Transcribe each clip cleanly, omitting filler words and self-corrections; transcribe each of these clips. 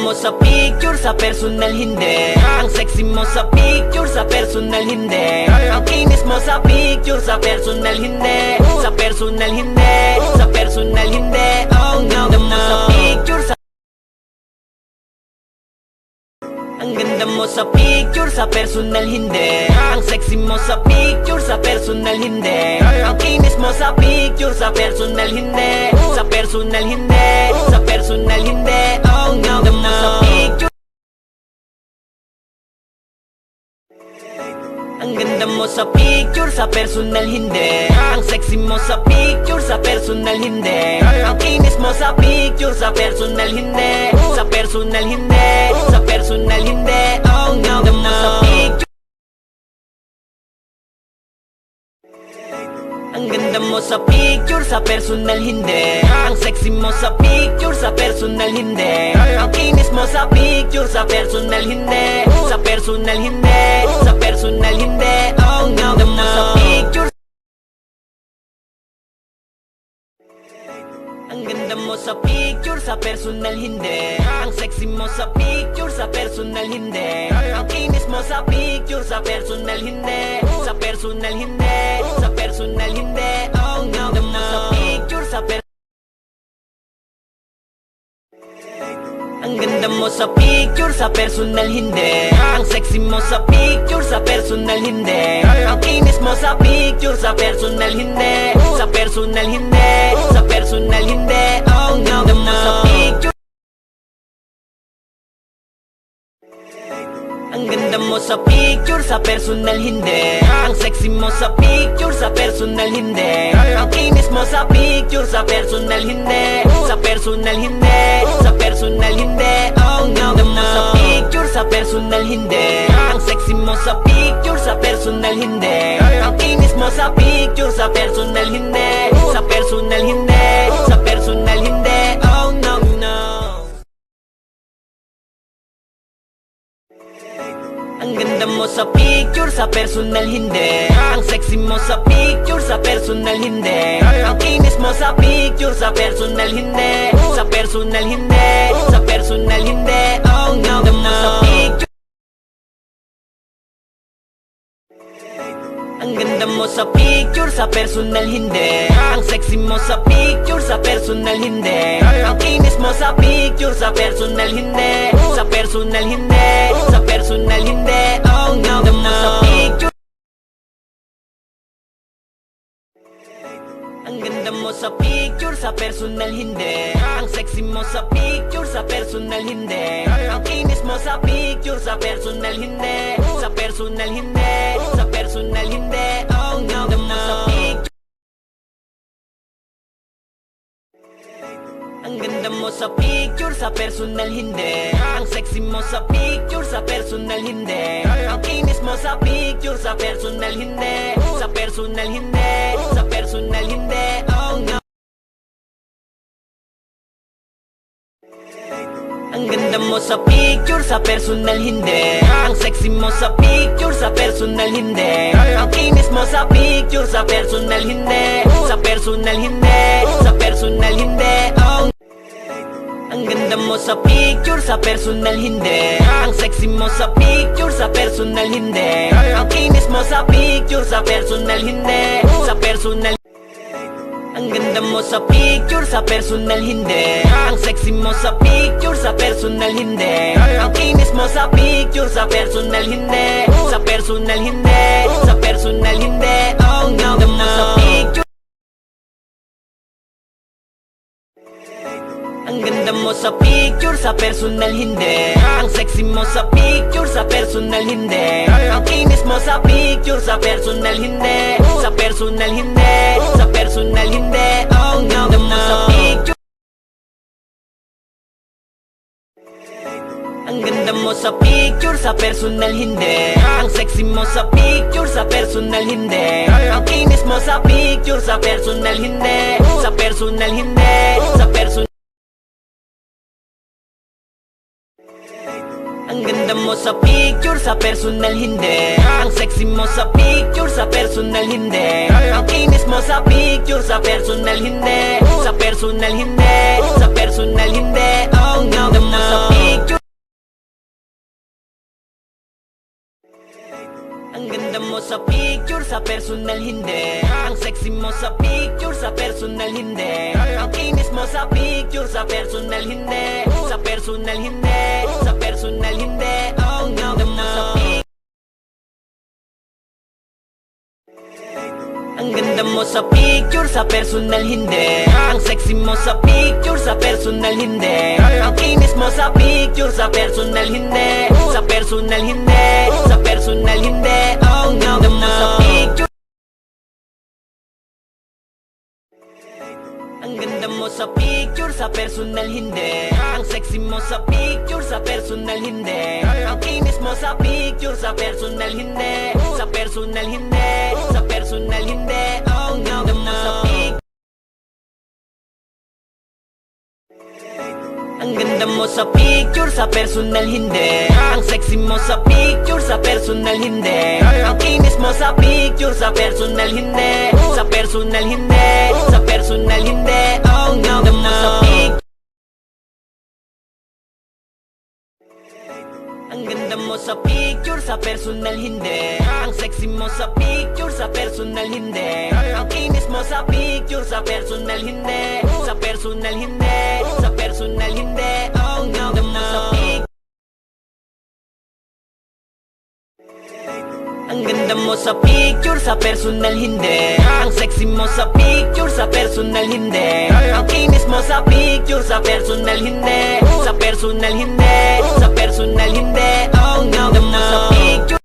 mo sa picture, sa personal hindi. Ang sexy mo sa picture, sa personal hindi. Ang kinis mo sa picture, sa personal hindi. Sa personal hindi, sa personal hindi. Ang ganda mo sa picture, ang ganda mo sa picture, sa personal hindi. Ang sexy mo sa picture, sa personal hindi. Ang kinis mo sa picture, sa personal hindi. Sa personal hindi, sa personal hindi. Ang ganda mo sa picture, ang ganda mo sa picture, sa personal hindi. Ang sexy mo sa picture, sa personal hindi. Ang kinis mo sa picture, sa personal hindi. Sa personal hindi, sa personal hindi. Ang ganda mo sa picture, ang ganda mo sa picture, sa personal hindi. Ang sexy mo sa picture, sa personal hindi. Ang kinis mo sa picture, sa personal hindi. Sa personal hindi, sa personal hindi. Ang ganda mo sa picture, ang ganda mo sa picture, sa personal hindi. Ang sexy mo sa picture, sa personal hindi. Ang kinis mo sa picture, sa personal hindi. Sa personal hindi, sa personal hindi. Ang ganda mo sa picture, sa ang ganda mo sa picture, sa personal hindi. Ang sexy mo sa picture, sa personal hindi. Ang kinis mo sa picture, sa personal hindi. Sa personal hindi, sa personal hindi. Ang ganda mo sa picture, ang ganda mo sa picture, sa personal hindi. Ang sexy mo sa picture, sa personal hindi. Ang kinis mo sa picture, sa personal hindi. Sa personal hindi, sa personal hindi. Ang ganda mo sa picture, sa personal hindi. Ang sexy mo sa picture, sa personal hindi. Ang kinis mo sa picture, sa personal hindi. Sa personal hindi, sa personal hindi. Oh no no, ang ganda mo sa picture, sa personal hindi. Ang sexy mo sa picture, sa personal hindi. Ang kinis mo sa picture, sa personal hindi. Sa personal hindi, sa personal hindi. Ang ganda mo sa picture, ang ganda mo sa picture, sa personal hindi. Ang sexy mo sa picture, sa personal hindi. Ang kinis mo sa picture, sa personal hindi. Sa personal hindi, sa personal hindi. Ang ganda mo sa picture, ang ganda mo sa picture, sa personal hindi. Ang sexy mo sa picture, sa personal hindi. Ang kinis mo sa picture, sa personal hindi. Sa personal hindi, sa personal hindi. Ang ganda mo sa picture, ang ganda mo sa picture, sa personal hindi. Ang sexy mo sa picture, sa personal hindi. Ang kinis mo sa picture, sa personal hindi. Sa personal hindi, sa personal hindi. Ang ganda mo sa picture, sa personal hindi. Ang sexy mo sa picture, sa personal hindi. Ang kinis mo sa picture, sa personal hindi. Sa personal hindi, sa personal hindi. Ang ganda mo sa picture, sa personal hindi. Ang sexy mo sa picture, sa personal hindi. Ang kinis mo sa picture, sa personal hindi. Sa personal, ang ganda mo sa picture, sa personal hindi. Ang sexy mo sa picture, sa personal hindi. Ang kinis mo sa picture, sa personal hindi. Sa personal hindi, sa personal hindi. Ang ganda mo sa picture, ang ganda mo sa picture, sa personal hindi. Ang sexy mo sa picture, sa personal hindi. Ang kinis mo sa picture, sa personal hindi. Sa personal hindi, sa personal hindi. Ang ganda mo sa picture, ang ganda mo sa picture, sa personal hindi. Ang sexy mo sa picture, sa personal hindi. Ang kinis mo sa picture, sa personal hindi. Sa personal hindi, sa personal, ang ganda mo sa picture, sa personal hindi. Ang sexy mo sa picture, sa personal hindi. Ang kinis mo sa picture, sa personal hindi. Sa personal hindi, sa personal hindi. Ang ganda mo sa picture, Ang ganda mo sa picture, sa personal hindi. Ang sexy mo sa picture, sa personal hindi. Ang kinis mo sa picture, sa personal hindi. Sa personal hindi, sa personal hindi. Ang ganda mo sa picture. Ang ganda mo sa picture, sa personal hindi. Ang sexy mo sa picture, sa personal hindi. Ang kinis mo sa picture, sa personal hindi. Sa personal hindi, sa personal hindi. Ang ganda mo sa picture. Ang ganda mo sa picture, sa personal hindi. Ang sexy mo sa picture, sa personal hindi. Ang kinis mo sa picture, sa personal hindi. Sa personal hindi, sa personal hindi. Ang ganda mo sa picture. Ang ganda mo sa picture, sa personal hindi. Ang sexy mo sa picture, sa personal hindi. Ang kinis mo sa picture, sa personal hindi. Sa personal hindi, sa personal hindi. Ang ganda mo sa picture. Ang ganda mo sa picture, sa personal hindi. Ang sexy mo sa picture, sa personal hindi. Ang kinis mo sa picture, sa personal hindi. Sa personal hindi, sa personal hindi. Ang ganda mo sa picture. Ang ganda mo sa picture, sa personal hindi. Ang sexy mo sa picture, sa personal hindi. Ang kinis mo sa picture, sa personal hindi. Sa personal hindi, sa personal hindi. Ang ganda mo sa picture.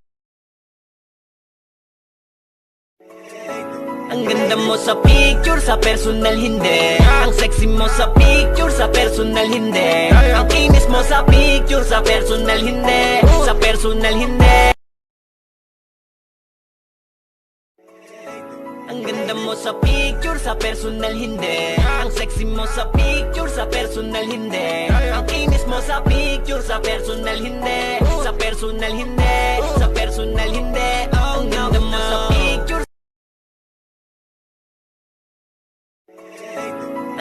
Ang ganda mo sa picture, sa personal hindi. Ang sexy mo sa picture, sa personal hindi. Ang kinis mo sa picture, sa personal hindi. Sa personal hindi. Ang ganda mo sa picture, sa personal hindi. Ang sexy mo sa picture, sa personal hindi. Ang kinis mo sa picture, sa personal hindi. Sa personal hindi, sa personal hindi. Ang ganda mo sa picture.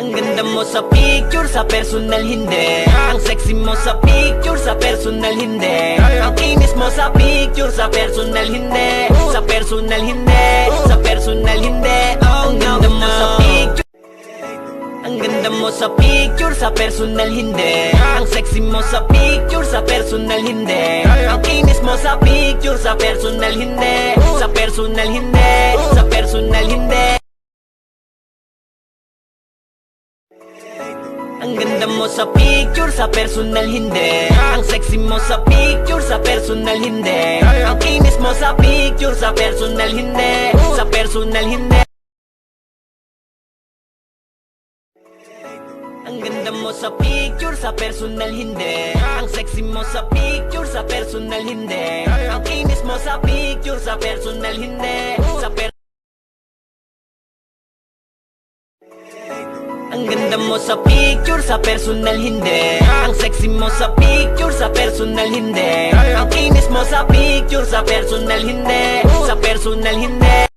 Ang ganda mo sa picture, sa personal hindi. Ang sexy mo sa picture, sa personal hindi. Ang kinis mo sa picture, sa personal hindi. Sa personal hindi, sa personal hindi. Ang ganda mo sa picture. Ang ganda mo sa picture, sa personal hindi. Ang sexy mo sa picture, sa personal hindi. Ang kinis mo sa picture, sa personal hindi. Sa personal hindi, sa personal hindi. Ang ganda mo sa picture, sa personal hindi. Ang sexy mo sa picture, sa personal hindi. Ang kinis mo sa picture, sa personal hindi. Sa personal hindi. Ang ganda mo sa picture, sa personal hindi. Ang sexy mo sa picture, sa personal hindi. Ang kinis mo sa picture, sa personal hindi. Sa Ang ganda mo sa picture, sa personal hindi. Ang sexy mo sa picture, sa personal hindi. Ang kinis mo sa picture, sa personal hindi. Sa personal hindi.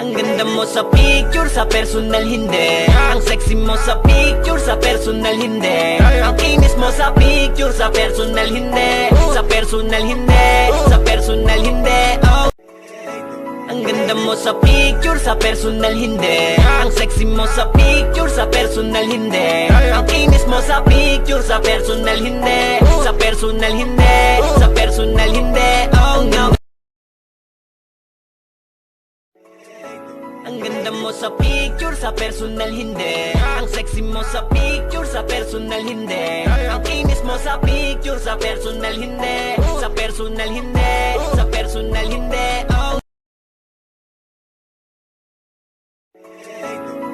Ang ganda mo sa picture, sa personal hindi. Ang sexy mo sa picture, sa personal hindi. Ang kinis mo sa picture, sa personal hindi. Sa personal hindi, sa personal hindi. Ang ganda mo sa picture, sa personal hindi. Ang sexy mo sa picture, sa personal hindi. Ang kinis mo sa picture, sa personal hindi. Sa personal hindi, sa personal hindi. Ang ganda mo sa picture, sa personal hindi. Ang sexy mo sa picture, sa personal hindi. Ang kinis mo sa picture, sa personal hindi. Sa personal hindi, sa personal hindi.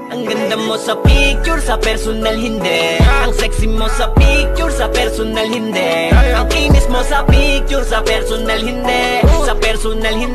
Ang ganda mo sa picture, sa personal hindi. Ang sexy mo sa picture, sa personal hindi. Ang kinis mo sa picture, sa personal hindi. Sa personal hindi.